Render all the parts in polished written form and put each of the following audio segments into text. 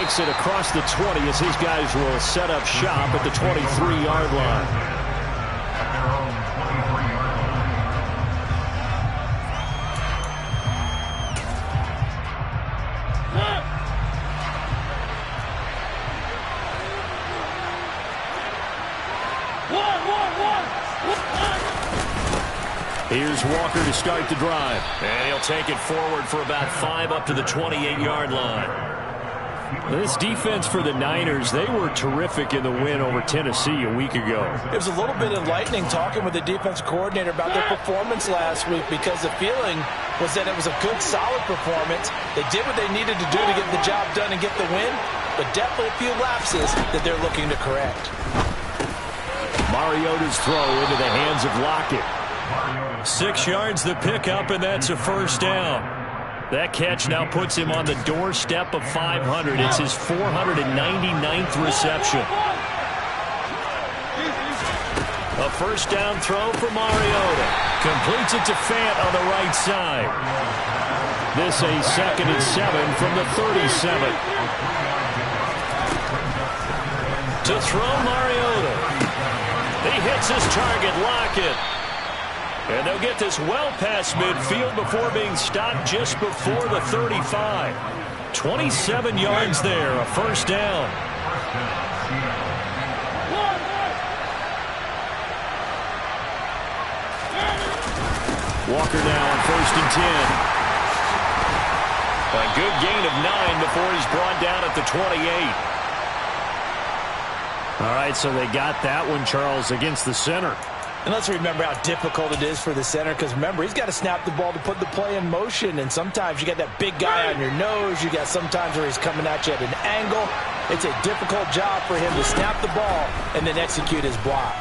takes it across the 20 as his guys will set up shop at the 23-yard line. Here's Walker to start the drive. And he'll take it forward for about 5 up to the 28-yard line. This defense for the Niners, they were terrific in the win over Tennessee a week ago. It was a little bit enlightening talking with the defense coordinator about their performance last week, because the feeling was that it was a good, solid performance. They did what they needed to do to get the job done and get the win, but definitely a few lapses that they're looking to correct. Mariota's throw into the hands of Lockett. 6 yards the pickup, and that's a first down. That catch now puts him on the doorstep of 500. It's his 499th reception. A first down throw for Mariota. Completes it to Fant on the right side. This a 2nd and 7 from the 37. To throw Mariota. He hits his target, Lockett. And they'll get this well past midfield before being stopped just before the 35. 27 yards there, a first down. Walker now on 1st and 10. A good gain of 9 before he's brought down at the 28. All right, so they got that one, Charles, against the center. And let's remember how difficult it is for the center, because remember, he's got to snap the ball to put the play in motion, and sometimes you got that big guy on your nose. You got sometimes where he's coming at you at an angle. It's a difficult job for him to snap the ball and then execute his block.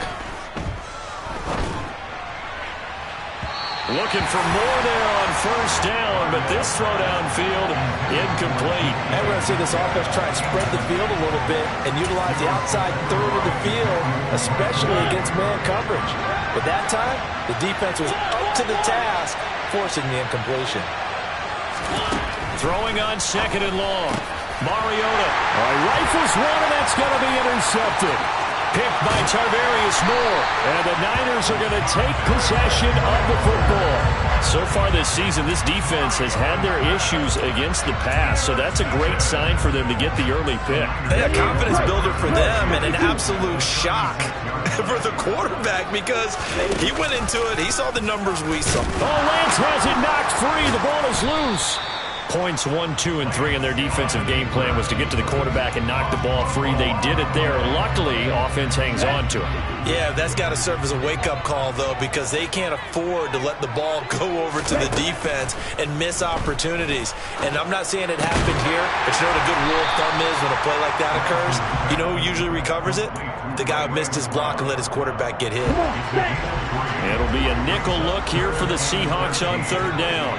Looking for more there on first down, but this throw downfield, incomplete. And we're going to see this offense try and spread the field a little bit and utilize the outside third of the field, especially against man coverage. But that time, the defense was up to the task, forcing the incompletion. Throwing on 2nd and long. Mariota. Rifles one, and that's going to be intercepted. Picked by Tarvarius Moore. And the Niners are going to take possession of the football. So far this season, this defense has had their issues against the pass, so that's a great sign for them to get the early pick. A confidence builder for them, and an absolute shock for the quarterback, because he went into it, he saw the numbers we saw. Oh, Lance has it knocked free. The ball is loose. Points 1, 2, and 3 in their defensive game plan was to get to the quarterback and knock the ball free. They did it there. Luckily, offense hangs on to it. Yeah, that's got to serve as a wake-up call, though, because they can't afford to let the ball go over to the defense and miss opportunities. And I'm not saying it happened here, but you know what a good rule of thumb is when a play like that occurs? You know who usually recovers it? The guy who missed his block and let his quarterback get hit. It'll be a nickel look here for the Seahawks on 3rd down.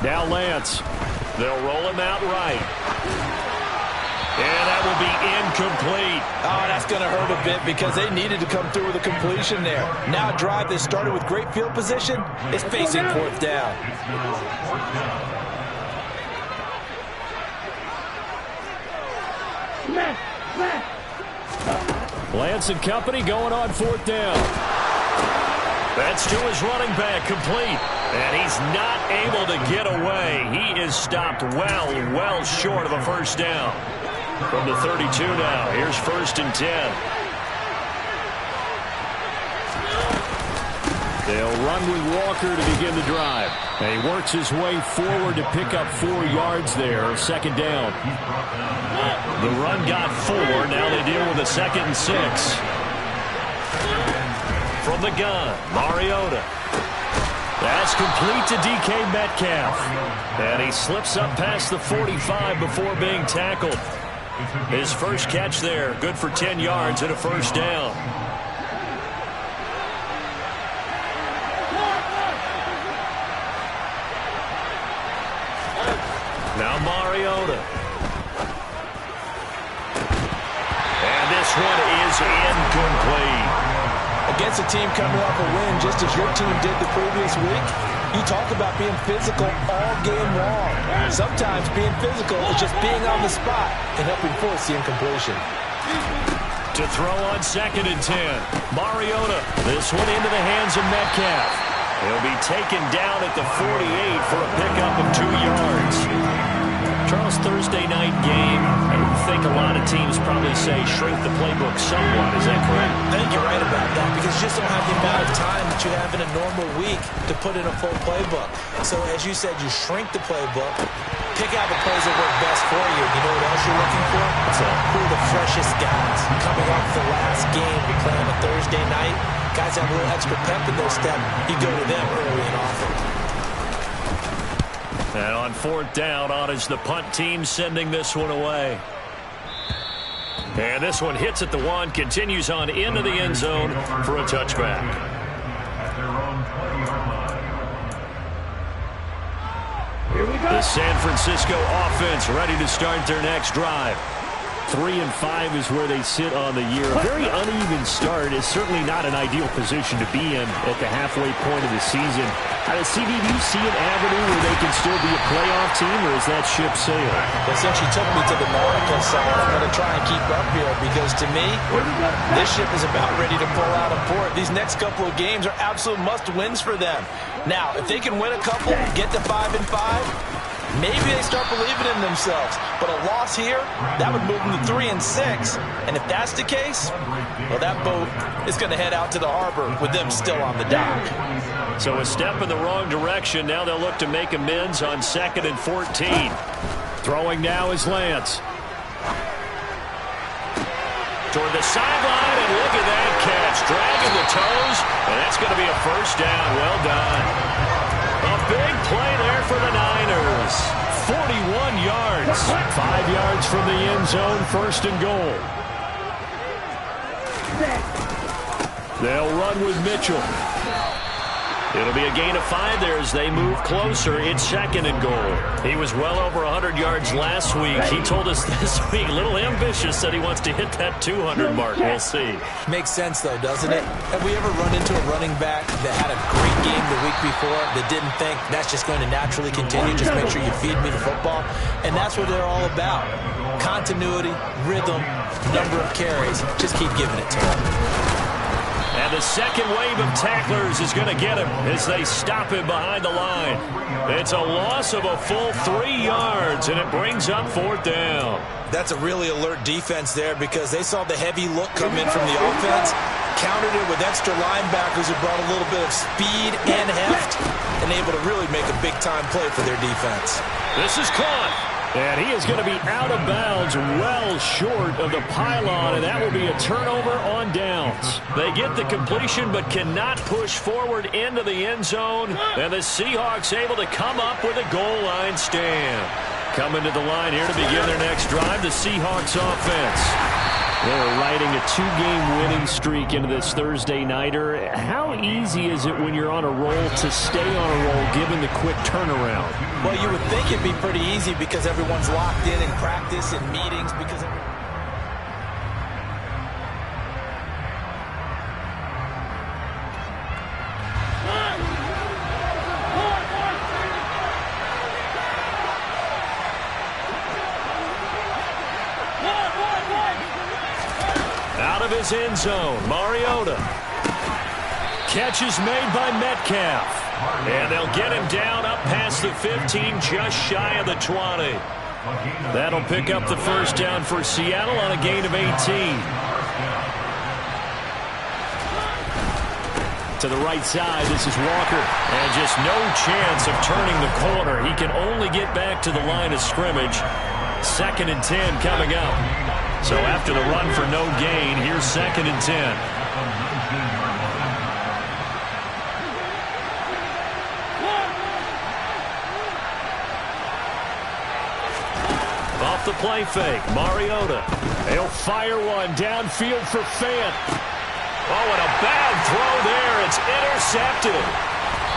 Now Lance. They'll roll him out right. And that will be incomplete. Oh, that's going to hurt a bit, because they needed to come through with a completion there. Now a drive that started with great field position is facing 4th down. Lance and company going on 4th down. That's to his running back, complete. And he's not able to get away. He is stopped well short of a first down. From the 32 now, here's 1st and 10. They'll run with Walker to begin the drive. And he works his way forward to pick up 4 yards there, 2nd down. The run got 4. Now they deal with a 2nd and 6. From the gun, Mariota. That's complete to DK Metcalf. And he slips up past the 45 before being tackled. His first catch there, good for 10 yards and a first down. Now Mariota. And this one is incomplete. Against a team coming off a win, just as your team did the previous week, you talk about being physical all game long. Sometimes being physical is just being on the spot and helping force the incompletion. To throw on 2nd and 10. Mariota. This one into the hands of Metcalf. He'll be taken down at the 48 for a pickup of 2 yards. Charles, Thursday night game, I think a lot of teams probably say shrink the playbook somewhat. Is that correct? I think you're right about that because you just don't have the amount of time that you have in a normal week to put in a full playbook. So as you said, you shrink the playbook, pick out the plays that work best for you. You know what else you're looking for? Who are the freshest guys coming off the last game to play on a Thursday night? Guys have a little extra pep in their step. You go to them early and often. And on 4th down, on is the punt team sending this one away. And this one hits at the 1, continues on into the end zone for a touchback. The San Francisco offense ready to start their next drive. 3-5 is where they sit on the year. A very uneven start is certainly not an ideal position to be in at the halfway point of the season. CD, do you see an avenue where they can still be a playoff team, or is that ship sailed? Well, since you took me to the nautical side, I'm going to try and keep up here because to me, this ship is about ready to pull out of port. These next couple of games are absolute must-wins for them. Now, if they can win a couple, get to 5-5, maybe they start believing in themselves. But a loss here, that would move them to 3-6. And if that's the case, well, that boat is going to head out to the harbor with them still on the dock. So a step in the wrong direction. Now they'll look to make amends on 2nd and 14. Throwing now is Lance. Toward the sideline, and look at that catch. Dragging the toes, and that's going to be a first down. Well done. A big play there for the Niners. 41 yards. 5 yards from the end zone, 1st and goal. They'll run with Mitchell. It'll be a gain of 5 there as they move closer. It's 2nd and goal. He was well over 100 yards last week. He told us this week, a little ambitious, said he wants to hit that 200 mark. We'll see. Makes sense, though, doesn't it? Have we ever run into a running back that had a great game the week before that didn't think that's just going to naturally continue? Just make sure you feed me the football. And that's what they're all about. Continuity, rhythm, number of carries. Just keep giving it to them. And the second wave of tacklers is going to get him as they stop him behind the line. It's a loss of a full 3 yards, and it brings up 4th down. That's a really alert defense there because they saw the heavy look come in from the offense, countered it with extra linebackers who brought a little bit of speed and heft, and able to really make a big-time play for their defense. This is caught. And he is going to be out of bounds well short of the pylon, and that will be a turnover on downs. They get the completion but cannot push forward into the end zone, and the Seahawks able to come up with a goal line stand. Coming to the line here to begin their next drive, the Seahawks offense. They're riding a 2-game winning streak into this Thursday nighter. How easy is it when you're on a roll to stay on a roll given the quick turnaround? Well, you would think it'd be pretty easy because everyone's locked in practice and meetings because out of his end zone, Mariota. Catch is made by Metcalf. And they'll get him down up past the 15, just shy of the 20. That'll pick up the first down for Seattle on a gain of 18. To the right side, this is Walker. And just no chance of turning the corner. He can only get back to the line of scrimmage. 2nd and 10 coming up. So after the run for no gain, here's 2nd and 10. Off the play fake, Mariota. He'll fire one downfield for Fant. Oh, and a bad throw there. It's intercepted.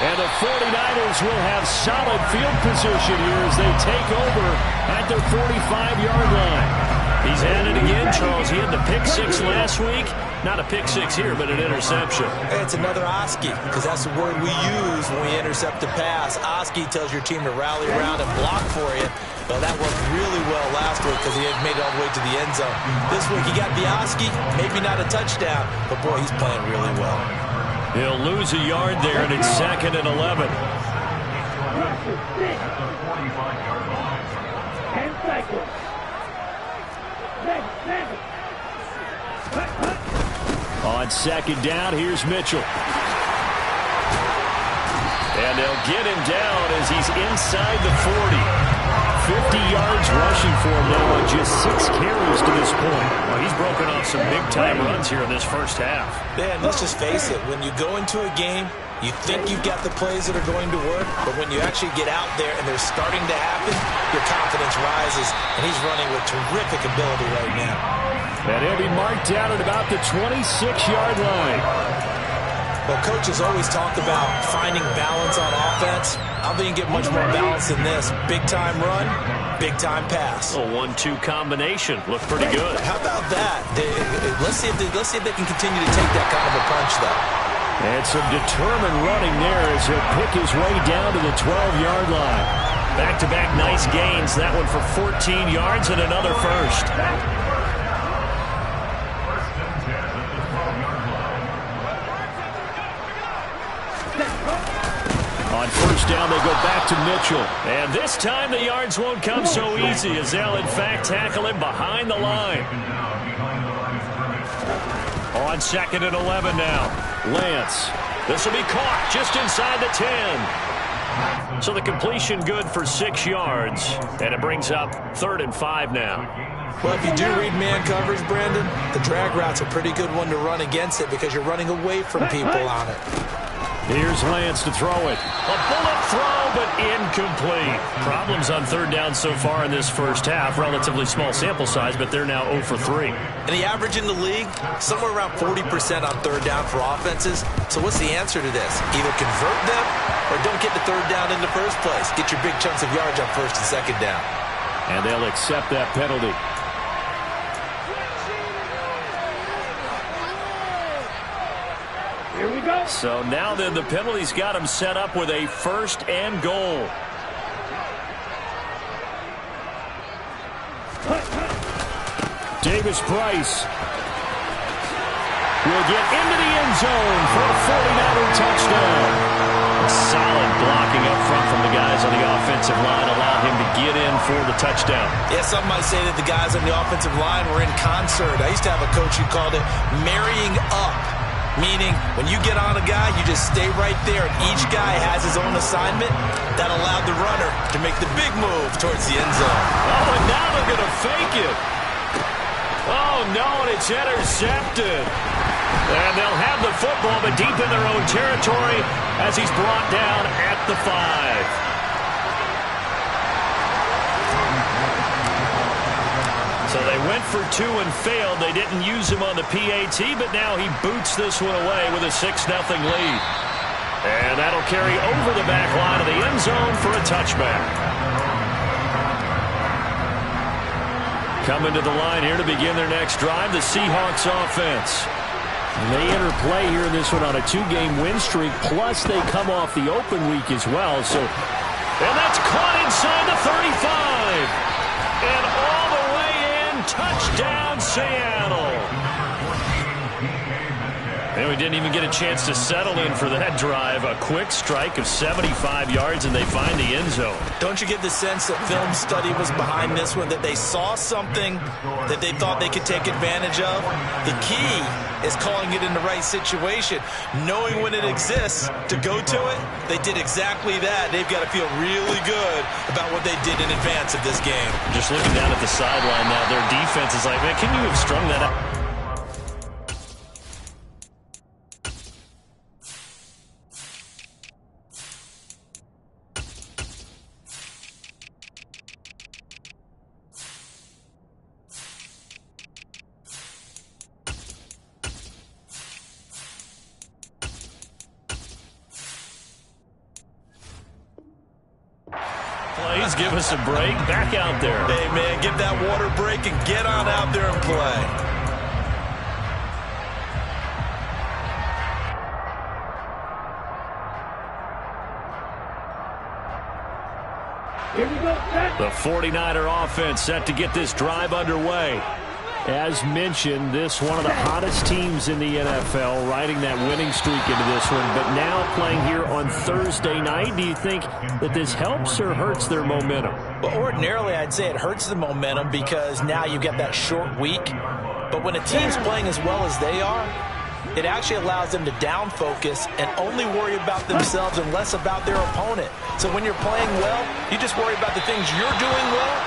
And the 49ers will have solid field position here as they take over at their 45-yard line. He's at it again, Charles. He had the pick six last week. Not a pick six here, but an interception. Hey, it's another Oski, because that's the word we use when we intercept a pass. Oski tells your team to rally around and block for you. Well, that worked really well last week because he had made it all the way to the end zone. This week he got the Oski, maybe not a touchdown, but boy, he's playing really well. He'll lose a yard there, and it's 2nd and 11. 10 seconds. On 2nd down, here's Mitchell. And they'll get him down as he's inside the 40. 50 yards rushing for him now on just 6 carries to this point. Well, he's broken off some big-time runs here in this first half. Man, let's just face it. When you go into a game, you think you've got the plays that are going to work, but when you actually get out there and they're starting to happen, your confidence rises, and he's running with terrific ability right now. And he'll be marked down at about the 26-yard line. Well, coaches always talk about finding balance on offense. I don't think you get much more balance than this. Big-time run, big-time pass. A 1-2 combination. Looked pretty good. How about that? Let's see if they can continue to take that kind of a punch, though. And some determined running there as he'll pick his way down to the 12-yard line. Back-to-back nice gains. That one for 14 yards and another first. On first down, they go back to Mitchell. And this time the yards won't come so easy as they'll, in fact, tackle him behind the line. On 2nd and 11 now. Lance. This will be caught just inside the 10. So the completion good for 6 yards. And it brings up 3rd and 5 now. Well, if you do read man coverage, Brandon, the drag route's a pretty good one to run against it because you're running away from people on it. Here's Lance to throw it. A bullet throw, but incomplete. Problems on 3rd down so far in this first half. Relatively small sample size, but they're now 0 for 3. And the average in the league, somewhere around 40% on 3rd down for offenses. So what's the answer to this? Either convert them or don't get the 3rd down in the first place. Get your big chunks of yards on 1st and 2nd down. And they'll accept that penalty. Here we go. So now then the penalty's got him set up with a 1st and goal. Davis Price will get into the end zone for a 49er touchdown. Solid blocking up front from the guys on the offensive line allowed him to get in for the touchdown. Yeah, some might say that the guys on the offensive line were in concert. I used to have a coach who called it marrying up. Meaning, when you get on a guy, you just stay right there, and each guy has his own assignment. That allowed the runner to make the big move towards the end zone. Oh, and now they're going to fake it. Oh, no, and it's intercepted. And they'll have the football, but deep in their own territory as he's brought down at the 5. So they went for 2 and failed. They didn't use him on the PAT, but now he boots this one away with a 6-0 lead. And that'll carry over the back line of the end zone for a touchback. Coming to the line here to begin their next drive, the Seahawks offense. They enter play here in this one on a 2-game win streak, plus they come off the open week as well. And that's caught inside the 35. And all the way in, touchdown Seattle. And we didn't even get a chance to settle in for that drive. A quick strike of 75 yards, and they find the end zone. Don't you get the sense that film study was behind this one, that they saw something that they thought they could take advantage of? The key is calling it in the right situation. Knowing when it exists to go to it, they did exactly that. They've got to feel really good about what they did in advance of this game. Just looking down at the sideline now, their defense is like, man, can you have strung that up? plays, give us a break. Back out there. Hey, man, give that water break and get on out there and play. The 49er offense set to get this drive underway. As mentioned, this one of the hottest teams in the NFL, riding that winning streak into this one, but now playing here on Thursday night. Do you think that this helps or hurts their momentum? Well, ordinarily, I'd say it hurts the momentum because now you get that short week. But when a team's playing as well as they are, it actually allows them to down focus and only worry about themselves and less about their opponent. So when you're playing well, you just worry about the things you're doing well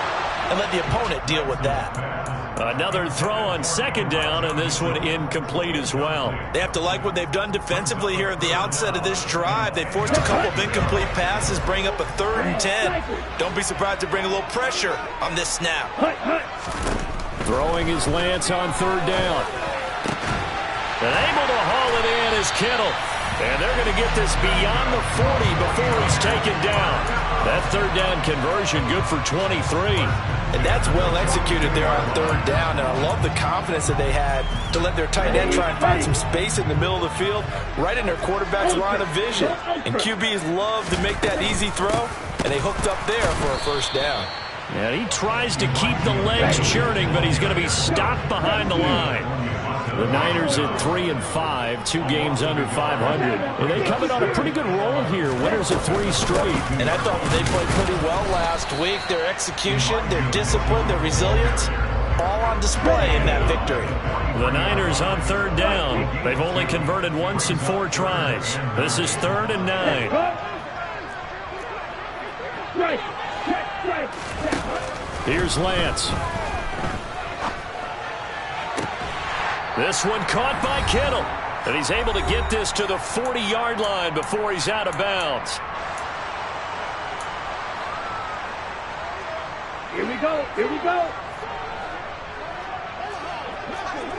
and let the opponent deal with that. Another throw on second down, and this one incomplete as well. They have to like what they've done defensively here at the outset of this drive. They forced a couple of incomplete passes, bring up a 3rd and 10. Don't be surprised to bring a little pressure on this snap. Throwing his Lance on 3rd down. And able to haul it in is Kittle. And they're going to get this beyond the 40 before he's taken down. That 3rd down conversion good for 23. And that's well executed there on 3rd down. And I love the confidence that they had to let their tight end try and find some space in the middle of the field, right in their quarterback's line of vision. And QBs love to make that easy throw, and they hooked up there for a 1st down. And he tries to keep the legs churning, but he's going to be stopped behind the line. The Niners at 3-5, 2 games under 500. And they coming on a pretty good roll here. Winners of 3 straight. And I thought they played pretty well last week. Their execution, their discipline, their resilience, all on display in that victory. The Niners on 3rd down. They've only converted once in 4 tries. This is 3rd and 9. Here's Lance. This one caught by Kittle. And he's able to get this to the 40-yard line before he's out of bounds. Here we go. Here we go.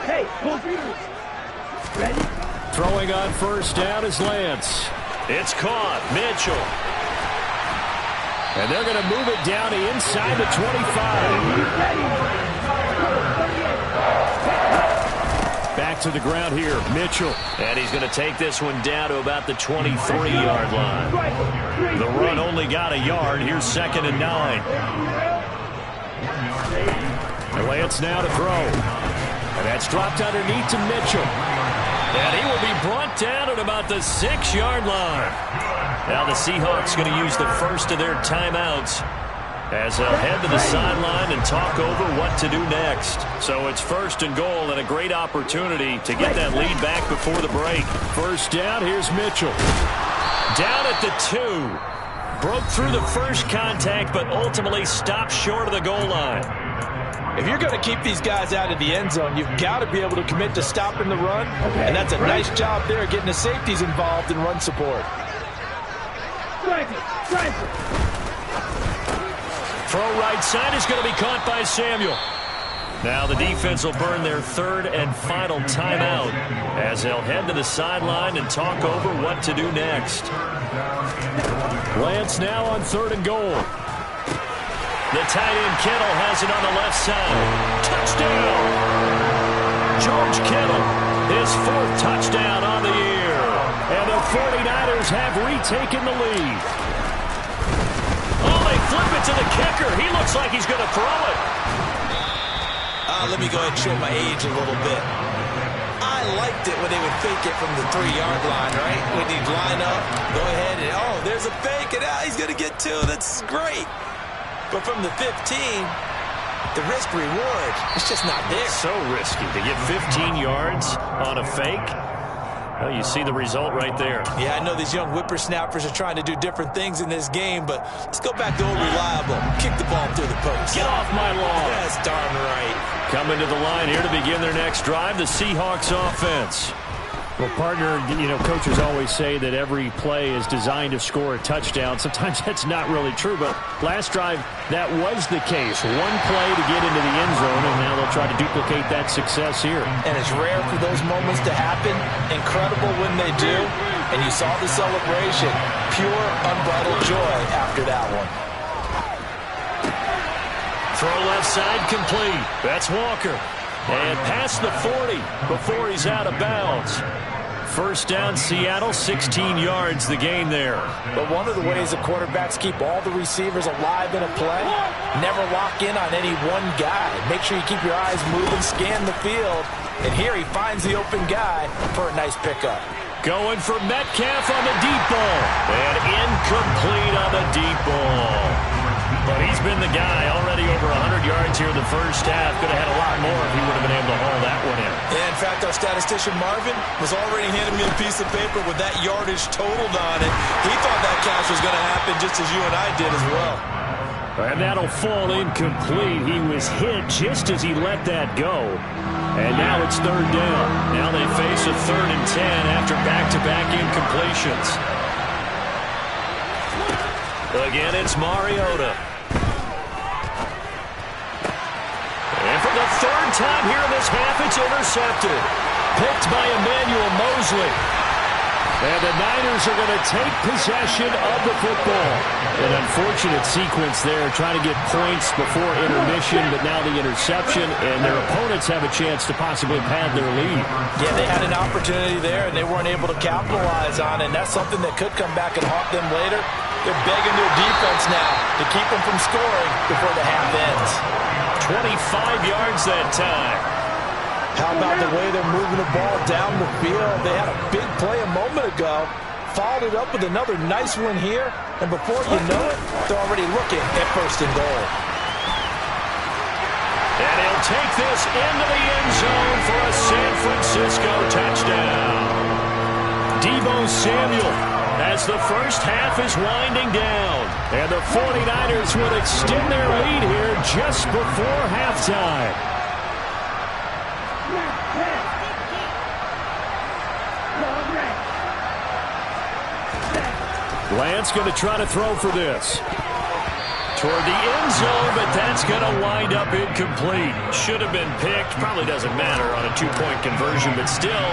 Hey, ready? Throwing on 1st down is Lance. It's caught. Mitchell. And they're going to move it down to inside the 25. Back to the ground here, Mitchell. And he's going to take this one down to about the 23-yard line. The run only got a yard. Here's 2nd and 9. And Lance now to throw. And that's dropped underneath to Mitchell. And he will be brought down at about the 6-yard line. Now the Seahawks going to use the first of their timeouts as they'll head to the sideline and talk over what to do next. So it's 1st and goal and a great opportunity to get that lead back before the break. 1st down, here's Mitchell. Down at the 2. Broke through the first contact, but ultimately stopped short of the goal line. If you're going to keep these guys out of the end zone, you've got to be able to commit to stopping the run. And that's a nice job there, getting the safeties involved in run support. Throw right side is going to be caught by Samuel. Now the defense will burn their 3rd and final timeout as they'll head to the sideline and talk over what to do next. Lance now on 3rd and goal. The tight end Kittle has it on the left side. Touchdown! George Kittle, his 4th touchdown on the year. And the 49ers have retaken the lead. Oh, they flip it to the kicker. He looks like he's going to throw it. Let me go ahead and show my age a little bit. I liked it when they would fake it from the 3-yard line, right? When he'd line up, go ahead and, oh, there's a fake, and he's going to get 2. That's great. But from the 15, the risk reward, it's just not there. It's so risky to get 15 yards on a fake. Well, you see the result right there. Yeah, I know these young whippersnappers are trying to do different things in this game, but let's go back to old reliable. Kick the ball through the post. Get off my lawn. That's darn right. Coming to the line here to begin their next drive, the Seahawks offense. Well, partner, you know, coaches always say that every play is designed to score a touchdown. Sometimes that's not really true, but last drive, that was the case. One play to get into the end zone, and now they'll try to duplicate that success here. And it's rare for those moments to happen. Incredible when they do. And you saw the celebration. Pure, unbridled joy after that one. Throw left side complete. That's Walker. And past the 40 before he's out of bounds. First down, Seattle, 16 yards the gain there. But one of the ways that quarterbacks keep all the receivers alive in a play, never lock in on any one guy. Make sure you keep your eyes moving, scan the field. And here he finds the open guy for a nice pickup. Going for Metcalf on the deep ball. And incomplete on the deep ball. But he's been the guy already over 100 yards here in the first half. Could have had a lot more if he would have been able to haul that one in. Yeah, in fact, our statistician Marvin was already handing me a piece of paper with that yardage totaled on it. He thought that catch was going to happen just as you and I did as well. And that'll fall incomplete. He was hit just as he let that go. And now it's third down. Now they face a 3rd and 10 after back-to-back incompletions. Again, it's Mariota. And for the 3rd time here in this half, it's intercepted. Picked by Emmanuel Mosley. And the Niners are going to take possession of the football. An unfortunate sequence there, trying to get points before intermission, but now the interception, and their opponents have a chance to possibly pad their lead. Yeah, they had an opportunity there, and they weren't able to capitalize on it, and that's something that could come back and haunt them later. They're begging their defense now to keep them from scoring before the half ends. 25 yards that time. How about the way they're moving the ball down the field? They had a big play a moment ago, followed it up with another nice one here, and before you know it, they're already looking at 1st and goal. And he'll take this into the end zone for a San Francisco touchdown. Deebo Samuel, as the first half is winding down. And the 49ers will extend their lead here just before halftime. Lance going to try to throw for this. Toward the end zone, but that's going to wind up incomplete. Should have been picked. Probably doesn't matter on a 2-point conversion, but still,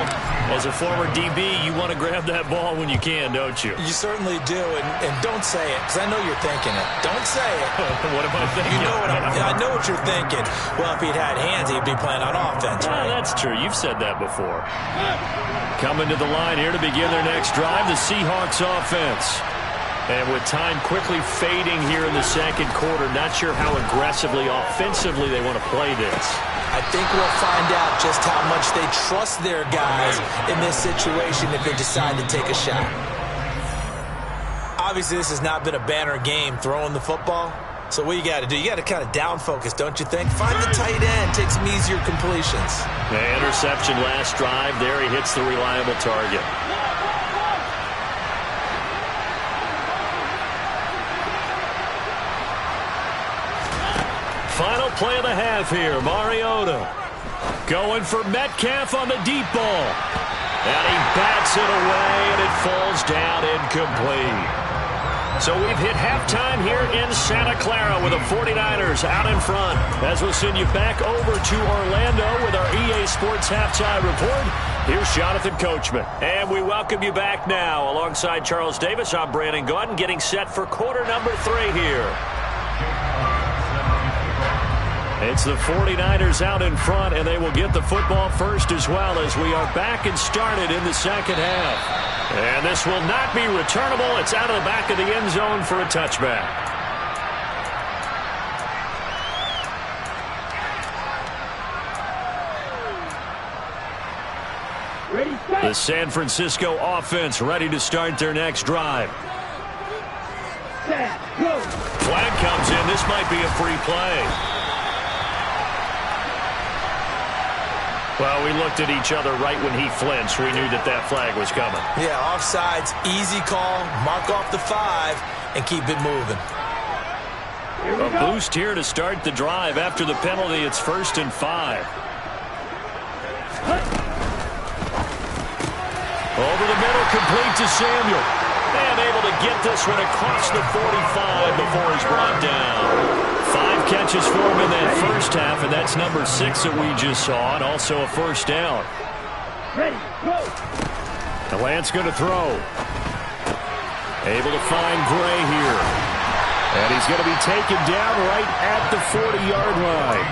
as a former DB, you want to grab that ball when you can, don't you? You certainly do, and don't say it, because I know you're thinking it. Don't say it. What am I thinking? You know I know what you're thinking. Well, if he'd had hands, he'd be playing on offense, right? That's true. You've said that before. Coming to the line here to begin their next drive, the Seahawks offense. And with time quickly fading here in the second quarter, not sure how aggressively, offensively they want to play this. I think we'll find out just how much they trust their guys in this situation if they decide to take a shot. Obviously, this has not been a banner game throwing the football. So what you got to do, you got to kind of down focus, don't you think? Find the tight end, take some easier completions. The interception last drive, there he hits the reliable target. Final play of the half here, Mariota. Going for Metcalf on the deep ball. And he bats it away, and it falls down incomplete. So we've hit halftime here in Santa Clara with the 49ers out in front. As we'll send you back over to Orlando with our EA Sports Halftime Report. Here's Jonathan Coachman. And we welcome you back now. Alongside Charles Davis, I'm Brandon Gaudin, getting set for quarter number 3 here. It's the 49ers out in front, and they will get the football first as well as we are back and started in the second half. And this will not be returnable. It's out of the back of the end zone for a touchback. The San Francisco offense ready to start their next drive. Flag comes in. This might be a free play. Well, we looked at each other right when he flinched. We knew that that flag was coming. Yeah, offsides, easy call, mark off the 5, and keep it moving. A boost here to start the drive. After the penalty, it's 1st and 5. Over the middle, complete to Samuel. And able to get this one across the 45 before he's brought down. 5 catches for him in that first half, and that's number 6 that we just saw, and also a first down. Ready, go. The Lance going to throw. Able to find Gray here. And he's going to be taken down right at the 40-yard line.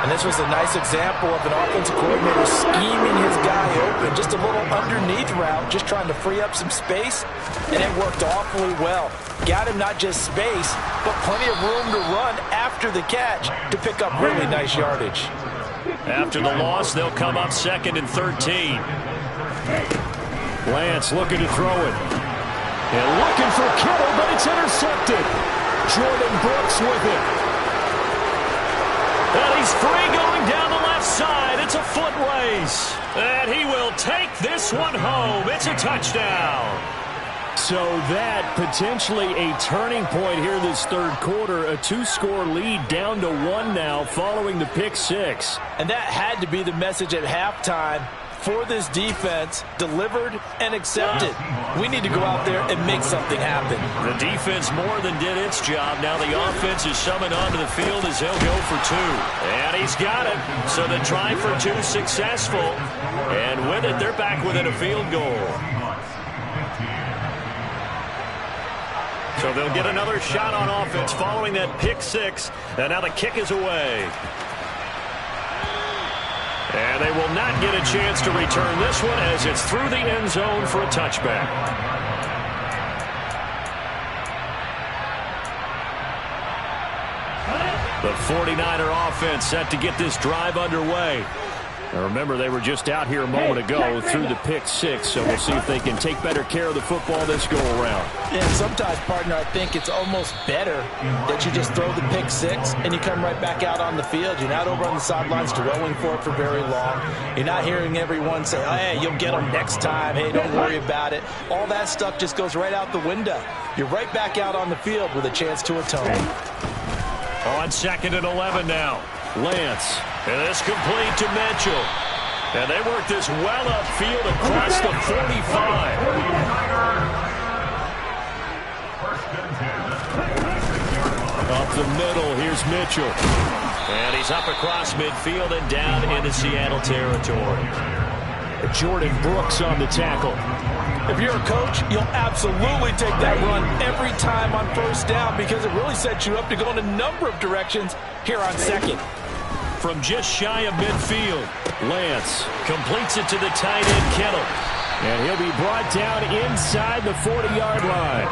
And this was a nice example of an offensive coordinator scheming his guy open. Just a little underneath route, just trying to free up some space, and it worked awfully well. Got him not just space, but plenty of room to run after the catch to pick up really nice yardage. After the loss, they'll come up 2nd and 13. Lance looking to throw it. And looking for Kittle, but it's intercepted. Jordan Brooks with it. And he's free going down the left side. It's a foot race. And he will take this one home. It's a touchdown. So that potentially a turning point here this third quarter. A 2-score lead down to 1 now following the pick 6. And that had to be the message at halftime for this defense, delivered and accepted. We need to go out there and make something happen. The defense more than did its job. Now the offense is summoned onto the field as he'll go for 2. And he's got it. So the try for 2 successful. And with it, they're back within a field goal. So they'll get another shot on offense following that pick 6. And now the kick is away. And they will not get a chance to return this one as it's through the end zone for a touchback. The 49er offense set to get this drive underway. Now remember, they were just out here a moment ago through the pick 6, so we'll see if they can take better care of the football this go-around. And sometimes, partner, I think it's almost better that you just throw the pick 6 and you come right back out on the field. You're not over on the sidelines dwelling for it for very long. You're not hearing everyone say, oh, hey, you'll get them next time. Hey, don't worry about it. All that stuff just goes right out the window. You're right back out on the field with a chance to atone. On 2nd and 11 now. Lance. And this complete to Mitchell. And they work this well upfield across the 45. Up the middle, here's Mitchell. And he's up across midfield and down into Seattle territory. Jordan Brooks on the tackle. If you're a coach, you'll absolutely take that run every time on first down because it really sets you up to go in a number of directions here on 2nd. From just shy of midfield, Lance completes it to the tight end, Kittle. And he'll be brought down inside the 40-yard line.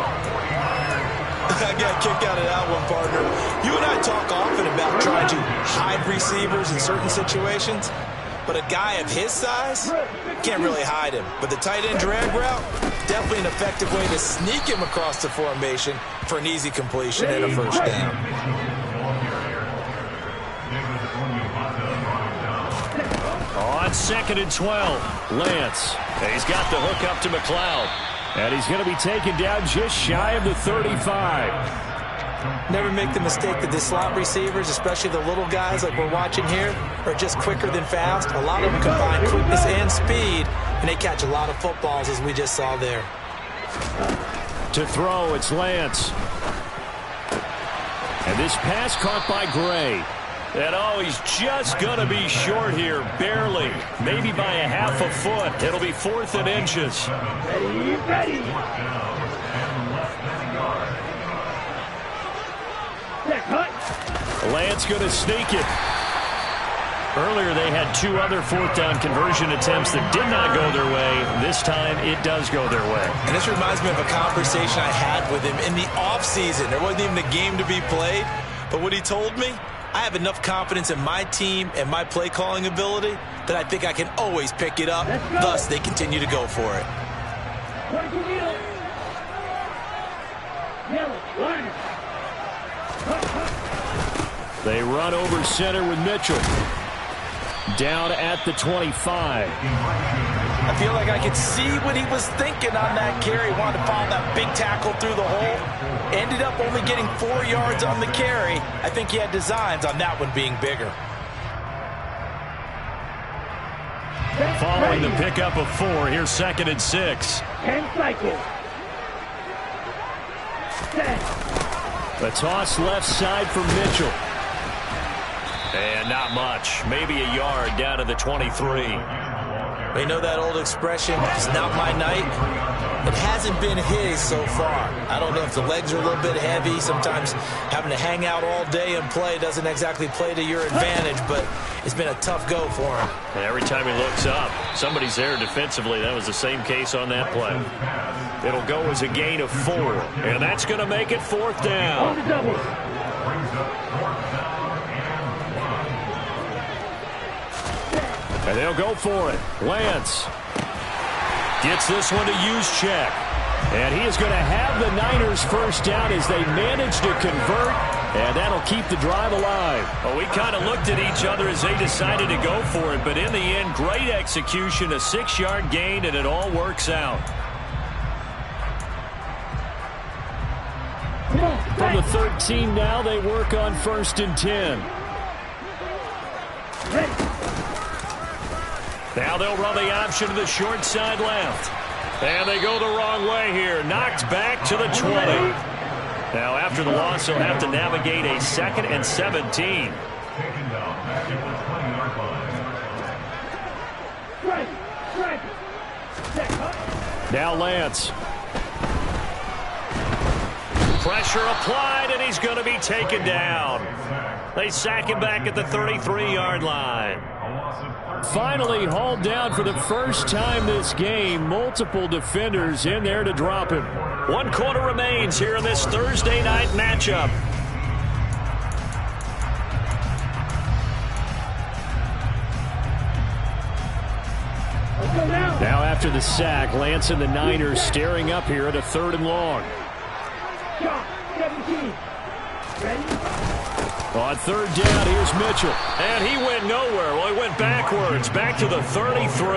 I got a kick out of that one, partner. You and I talk often about trying to hide receivers in certain situations, but a guy of his size can't really hide him. But the tight end drag route, definitely an effective way to sneak him across the formation for an easy completion and a first down. On 2nd and 12, Lance. He's got the hook up to McLeod. And he's going to be taken down just shy of the 35. Never make the mistake that the slot receivers, especially the little guys like we're watching here, are just quicker than fast. A lot of them combine quickness and speed, and they catch a lot of footballs, as we just saw there. To throw, it's Lance. And this pass caught by Gray. And, oh, he's just going to be short here, barely, maybe by a half a foot. It'll be 4th and inches. Ready. Lance going to sneak it. Earlier, they had 2 other 4th down conversion attempts that did not go their way. This time, it does go their way. And this reminds me of a conversation I had with him in the offseason. There wasn't even a game to be played, but what he told me, I have enough confidence in my team and my play calling ability that I think I can always pick it up. Thus, they continue to go for it. They run over center with Mitchell. Down at the 25. I feel like I could see what he was thinking on that carry. Wanted to follow that big tackle through the hole. Ended up only getting 4 yards on the carry. I think he had designs on that one being bigger. Following the pickup of 4, here's 2nd and 6. 10 cycles. The toss left side for Mitchell. And not much. Maybe a yard down to the 23. You know that old expression, it's not my night? It hasn't been his so far. I don't know if the legs are a little bit heavy. Sometimes having to hang out all day and play doesn't exactly play to your advantage, but it's been a tough go for him. And every time he looks up, somebody's there defensively. That was the same case on that play. It'll go as a gain of 4, and that's going to make it 4th down. And they'll go for it. Lance gets this one to Juszczyk. And he is going to have the Niners first down as they manage to convert. And that'll keep the drive alive. Well, we kind of looked at each other as they decided to go for it. But in the end, great execution, a 6-yard gain, and it all works out. From the 13 now, they work on 1st and 10. Now they'll run the option to the short side left. And they go the wrong way here. Knocked back to the 20. Now after the loss, they'll have to navigate a 2nd and 17. Now Lance. Pressure applied, and he's going to be taken down. They sack him back at the 33-yard line. Finally hauled down for the first time this game. Multiple defenders in there to drop him. 1 quarter remains here in this Thursday night matchup. Now after the sack, Lance and the Niners staring up here at a 3rd and long. On 3rd down, here's Mitchell. And he went nowhere. Well, he went backwards, back to the 33.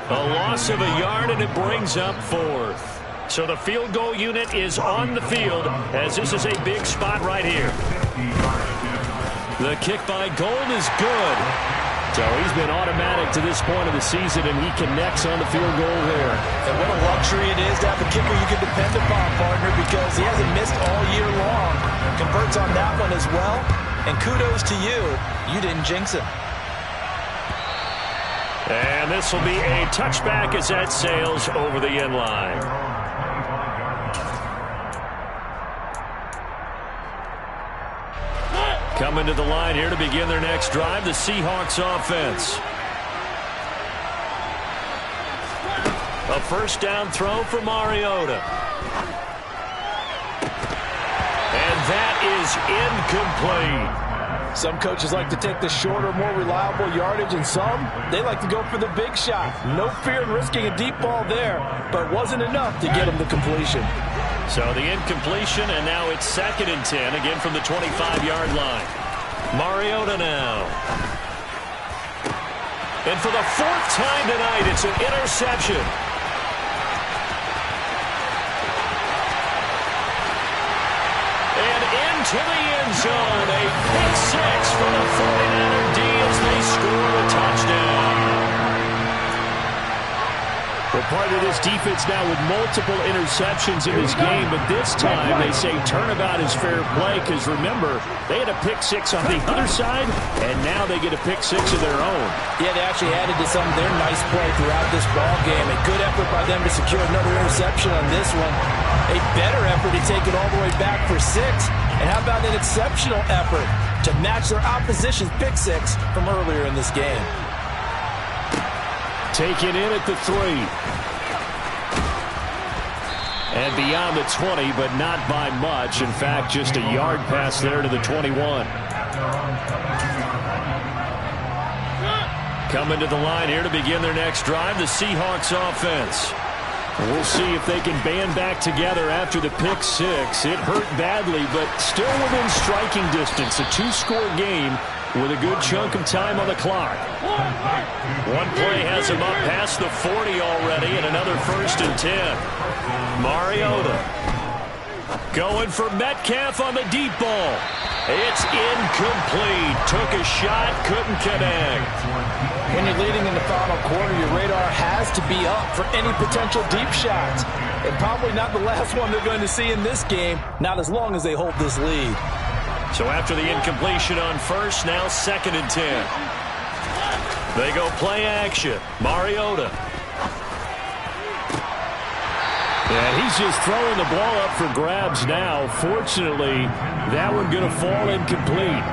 A loss of a yard, and it brings up 4th. So the field goal unit is on the field, as this is a big spot right here. The kick by Gold is good. So he's been automatic to this point of the season, and he connects on the field goal there. And what a luxury it is to have a kicker you can depend upon, partner, because he hasn't missed all year long. Converts on that one as well. And kudos to you. You didn't jinx it. And this will be a touchback as that sails over the end line. Coming to the line here to begin their next drive, the Seahawks offense. A 1st down throw for Mariota. And that is incomplete. Some coaches like to take the shorter, more reliable yardage, and some, they like to go for the big shot. No fear in risking a deep ball there, but wasn't enough to get him the completion. So the incompletion, and now it's 2nd and 10, again from the 25-yard line. Mariota now. And for the 4th time tonight, it's an interception. And into the end zone, a pick 6 for the 49er D as they score a touchdown. Well, part of this defense now with multiple interceptions in this game, but this time they say turnabout is fair play because, remember, they had a pick 6 on the other side, and now they get a pick 6 of their own. Yeah, they actually added to some of their nice play throughout this ball game. A good effort by them to secure another interception on this one. A better effort to take it all the way back for 6. And how about an exceptional effort to match their opposition's pick 6 from earlier in this game? Taken in at the 3. And beyond the 20, but not by much. In fact, just a yard pass there to the 21. Coming to the line here to begin their next drive, the Seahawks offense. We'll see if they can band back together after the pick 6. It hurt badly, but still within striking distance. A 2-score game with a good chunk of time on the clock. One play has him up past the 40 already, and another 1st and 10. Mariota going for Metcalf on the deep ball. It's incomplete. Took a shot, couldn't connect. When you're leading in the final quarter, your radar has to be up for any potential deep shots. And probably not the last one they're going to see in this game, not as long as they hold this lead. So after the incompletion on 1st, now 2nd and 10. They go play action. Mariota. And he's just throwing the ball up for grabs now. Fortunately, that one going to fall incomplete.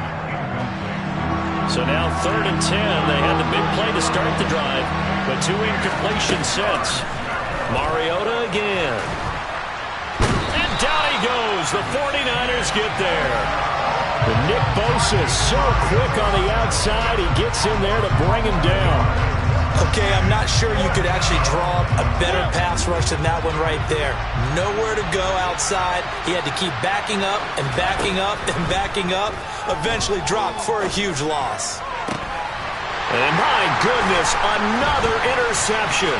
So now 3rd and 10. They had the big play to start the drive, but 2 incompletion sets. Mariota again. And down he goes. The 49ers get there. And Nick Bosa is so quick on the outside. He gets in there to bring him down. Okay, I'm not sure you could actually draw up a better pass rush than that one right there. Nowhere to go outside. He had to keep backing up and backing up and backing up. Eventually dropped for a huge loss. And my goodness, another interception.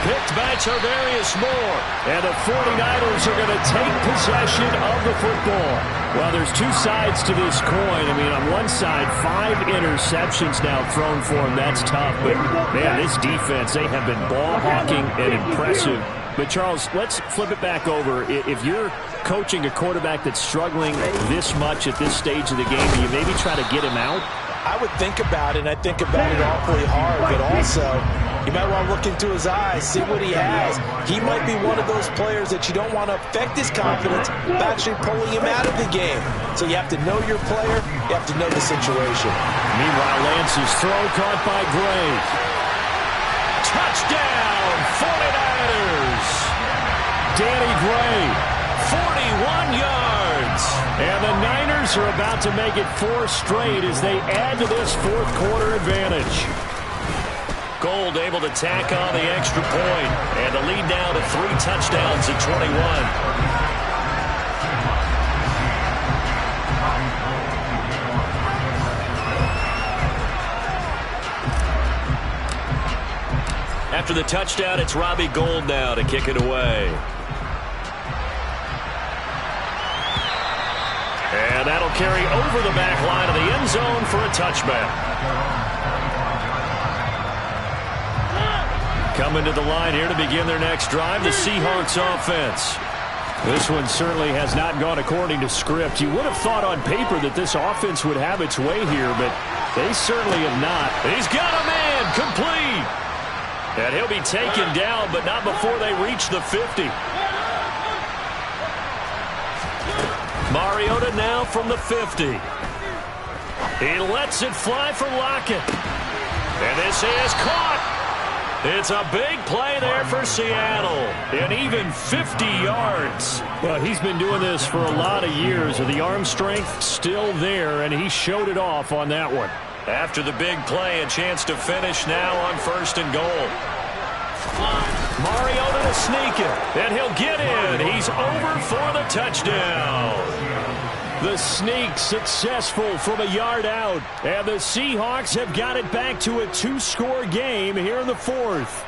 Picked by Tarvarius Moore. And the 49ers are going to take possession of the football. Well, there's 2 sides to this coin. I mean, on one side, 5 interceptions now thrown for him. That's tough. But, man, this defense, they have been ball hawking and impressive. But, Charles, let's flip it back over. If you're coaching a quarterback that's struggling this much at this stage of the game, do you maybe try to get him out? I would think about it, and I think about it awfully hard, but also you might want to look into his eyes, see what he has. He might be one of those players that you don't want to affect his confidence by actually pulling him out of the game. So you have to know your player, you have to know the situation. Meanwhile, Lance's throw caught by Gray. Touchdown, 49ers! Danny Gray, 41 yards. And the Niners are about to make it 4 straight as they add to this 4th quarter advantage. Gold able to tack on the extra point. And the lead now to 3 touchdowns at 21. After the touchdown, it's Robbie Gould now to kick it away. And that'll carry over the back line of the end zone for a touchback. Coming to the line here to begin their next drive, the Seahawks offense. This one certainly has not gone according to script. You would have thought on paper that this offense would have its way here, but they certainly have not. He's got a man, complete. And he'll be taken down, but not before they reach the 50. Mariota now from the 50. He lets it fly for Lockett. And this is caught. It's a big play there for Seattle. And even 50 yards. Well, he's been doing this for a lot of years. The arm strength still there, and he showed it off on that one. After the big play, a chance to finish now on 1st and goal. Mariota to sneak it, and he'll get in. He's over for the touchdown. The sneak successful from a yard out, and the Seahawks have got it back to a 2-score game here in the 4th.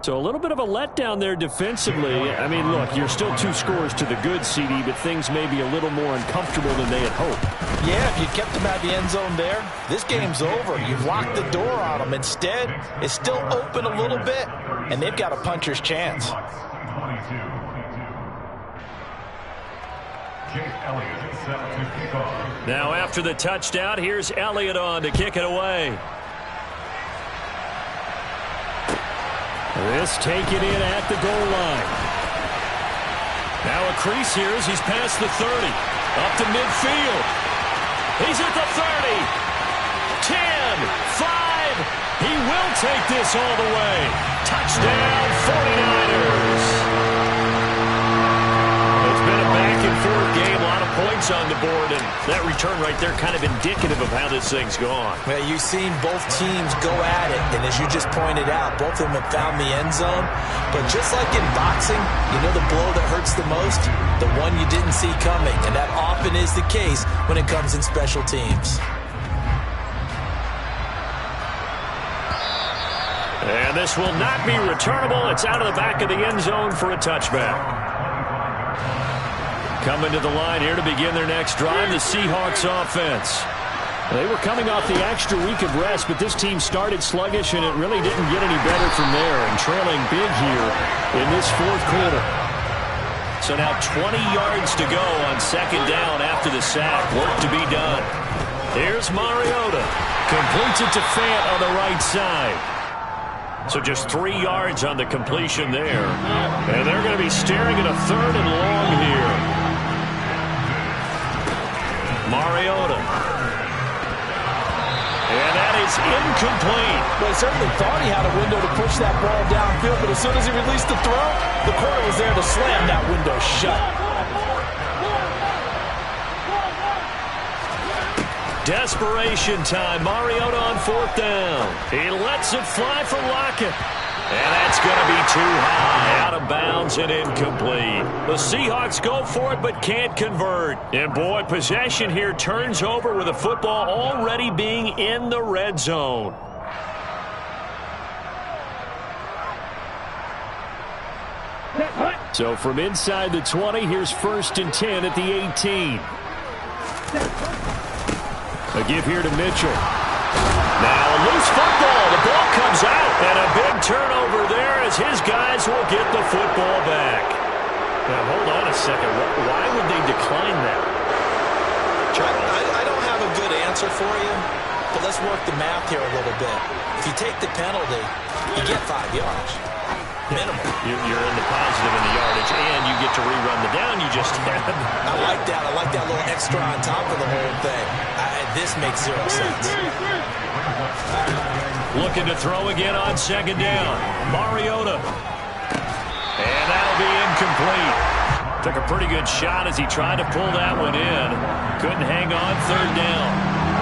So a little bit of a letdown there defensively. I mean, look, you're still 2 scores to the good, CD, but things may be a little more uncomfortable than they had hoped. Yeah, if you kept them out the end zone there, this game's over. You've locked the door on them. Instead, it's still open a little bit, and they've got a puncher's chance. Now after the touchdown, here's Elliott on to kick it away. This taken in at the goal line. Now a crease here as he's past the 30. Up to midfield. He's at the 30. 10, 5. He will take this all the way. Touchdown, 49ers. It's been a back-and-forth game, a lot of points on the board, and that return right there kind of indicative of how this thing's gone. Well, you've seen both teams go at it, and as you just pointed out, both of them have found the end zone. But just like in boxing, you know the blow that hurts the most? The one you didn't see coming, and that often is the case when it comes in special teams. And this will not be returnable. It's out of the back of the end zone for a touchback. Coming to the line here to begin their next drive, the Seahawks offense. They were coming off the extra week of rest, but this team started sluggish, and it really didn't get any better from there, and trailing big here in this 4th quarter. So now 20 yards to go on 2nd down after the sack. Work to be done. Here's Mariota. Completes it to Fant on the right side. So just 3 yards on the completion there. And they're going to be staring at a 3rd and long here. Mariota. And that is incomplete. Well, he certainly thought he had a window to push that ball downfield, but as soon as he released the throw, the corner was there to slam that window shut. Desperation time. Mariota on 4th down. He lets it fly from Lockett. And that's going to be too high. Out of bounds and incomplete. The Seahawks go for it but can't convert. And boy, possession here turns over with the football already being in the red zone. So from inside the 20, here's 1st and 10 at the 18. A give here to Mitchell. Now a loose football. The ball comes out. And a big turnover there as his guys will get the football back. Now hold on a second. Why would they decline that? I don't have a good answer for you, but let's work the math here a little bit. If you take the penalty, you get 5 yards. Minimum. You're in the positive in the yardage, and you get to rerun the down you just had. I like that. I like that little extra on top of the whole thing. This makes 0 sense. Looking to throw again on 2nd down. Mariota. And that'll be incomplete. Took a pretty good shot as he tried to pull that one in. Couldn't hang on 3rd down.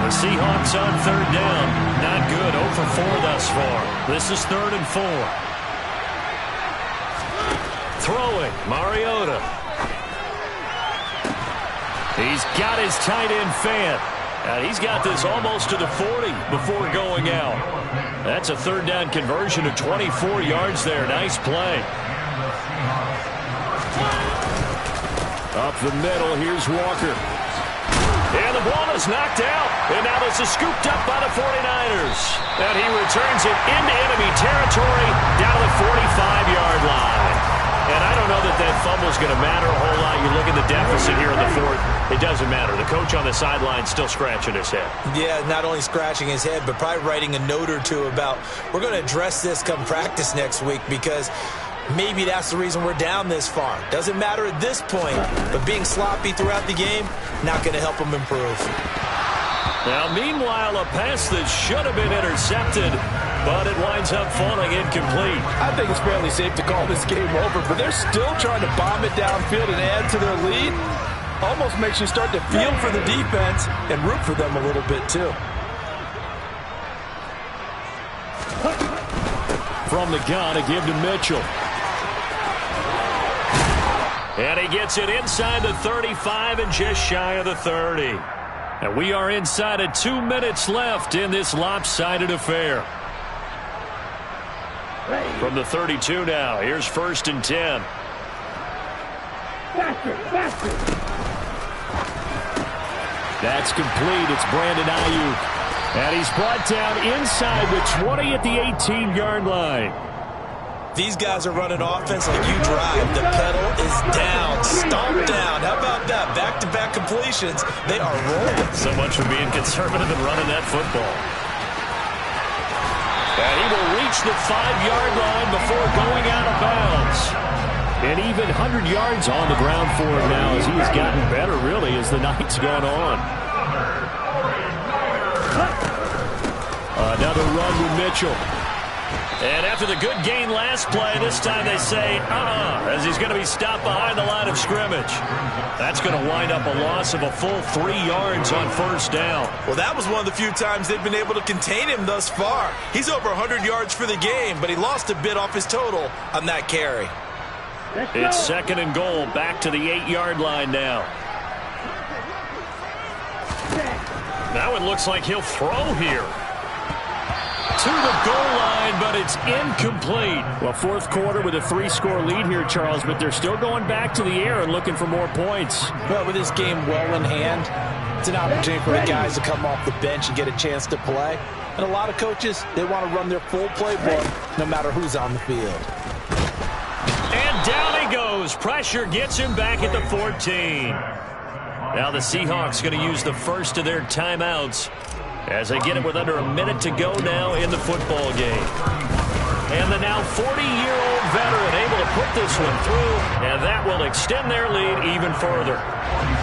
The Seahawks on 3rd down. Not good. 0 for 4 thus far. This is 3rd and 4. Throwing, Mariota. He's got his tight end Fant. And he's got this almost to the 40 before going out. That's a 3rd down conversion of 24 yards there. Nice play. Up the middle, here's Walker. And the ball is knocked out. And now this is scooped up by the 49ers. And he returns it into enemy territory down the 45-yard line. And I don't know that fumble's going to matter a whole lot. You look at the deficit here in the 4th. It doesn't matter. The coach on the sideline still scratching his head. Yeah, not only scratching his head, but probably writing a note or two about we're going to address this come practice next week because maybe that's the reason we're down this far. Doesn't matter at this point, but being sloppy throughout the game, not going to help him improve. Now, meanwhile, a pass that should have been intercepted, but it winds up falling incomplete. I think it's fairly safe to call this game over, but they're still trying to bomb it downfield and add to their lead. Almost makes you start to feel for the defense and root for them a little bit, too. From the gun, a give to Mitchell. And he gets it inside the 35 and just shy of the 30. And we are inside of 2 minutes left in this lopsided affair. From the 32 now, here's 1st and 10. That's complete. It's Brandon Ayuk. And he's brought down inside the 20 at the 18-yard line. These guys are running offense like you drive. The pedal is down, stomped down. How about that? Back-to-back completions. They are rolling. So much for being conservative and running that football. And he will reach the 5-yard line before going out of bounds. And even 100 yards on the ground for him now as he has gotten better, really, as the night's gone on. Another run with Mitchell. And after the good gain last play, this time they say, as he's going to be stopped behind the line of scrimmage. That's going to wind up a loss of a full 3 yards on 1st down. Well, that was one of the few times they've been able to contain him thus far. He's over 100 yards for the game, but he lost a bit off his total on that carry. It's 2nd and goal, back to the 8-yard line now. Now it looks like he'll throw here. To the goal line, but it's incomplete. Well, 4th quarter with a 3-score lead here, Charles, but they're still going back to the air and looking for more points. Well, with this game well in hand, it's an opportunity for the guys to come off the bench and get a chance to play. And a lot of coaches, they want to run their full playbook no matter who's on the field. And down he goes. Pressure gets him back at the 14. Now the Seahawks going to use the first of their timeouts as they get it with under a minute to go now in the football game. And the now 40-year-old veteran able to put this one through, and that will extend their lead even further.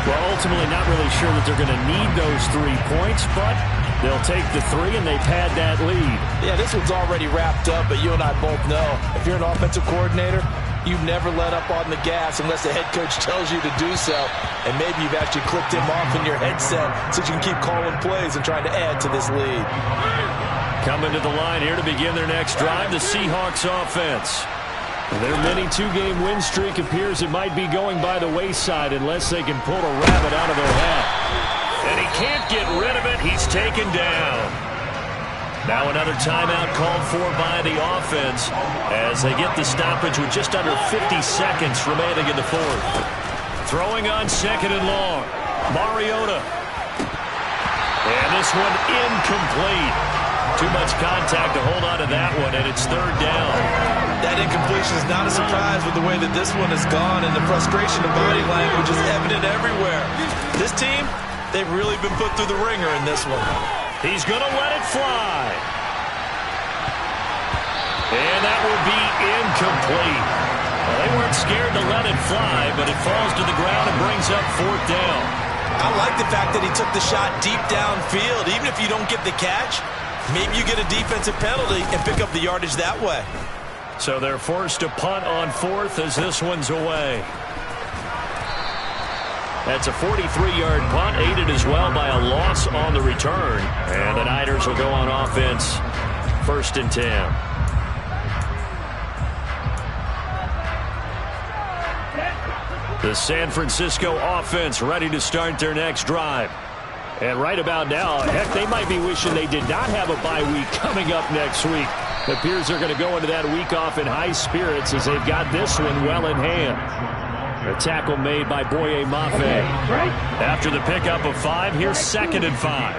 Well, ultimately not really sure that they're going to need those 3 points, but they'll take the 3 and they've had that lead. Yeah, this one's already wrapped up, but you and I both know if you're an offensive coordinator, you never let up on the gas unless the head coach tells you to do so. And maybe you've actually clicked him off in your headset so you can keep calling plays and trying to add to this lead. Coming to the line here to begin their next drive, the Seahawks offense. Their mini 2-game win streak appears it might be going by the wayside unless they can pull a rabbit out of their hat. And he can't get rid of it. He's taken down. Now another timeout called for by the offense as they get the stoppage with just under 50 seconds remaining in the fourth. Throwing on 2nd and long. Mariota. And this one incomplete. Too much contact to hold on to that one, and it's 3rd down. That incompletion is not a surprise with the way that this one has gone, and the frustration of body language is evident everywhere. This team, they've really been put through the ringer in this one. He's going to let it fly. And that will be incomplete. Well, they weren't scared to let it fly, but it falls to the ground and brings up 4th down. I like the fact that he took the shot deep downfield. Even if you don't get the catch, maybe you get a defensive penalty and pick up the yardage that way. So they're forced to punt on 4th as this one's away. That's a 43-yard punt, aided as well by a loss on the return. And the Niners will go on offense, 1st and 10. The San Francisco offense ready to start their next drive. And right about now, heck, they might be wishing they did not have a bye week coming up next week. It appears they're going to go into that week off in high spirits as they've got this one well in hand. A tackle made by Boye Mafe. After the pickup of 5, here's 2nd and 5.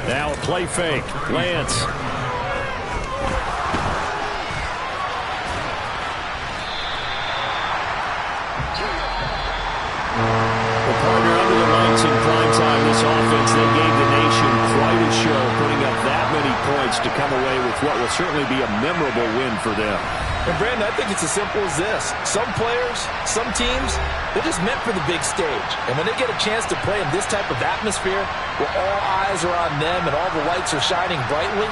Now a play fake. Lance. In prime time, this offense, they gave the nation quite a show, putting up that many points to come away with what will certainly be a memorable win for them. And Brandon, I think it's as simple as this. Some players, some teams, they're just meant for the big stage. And when they get a chance to play in this type of atmosphere, where all eyes are on them and all the lights are shining brightly,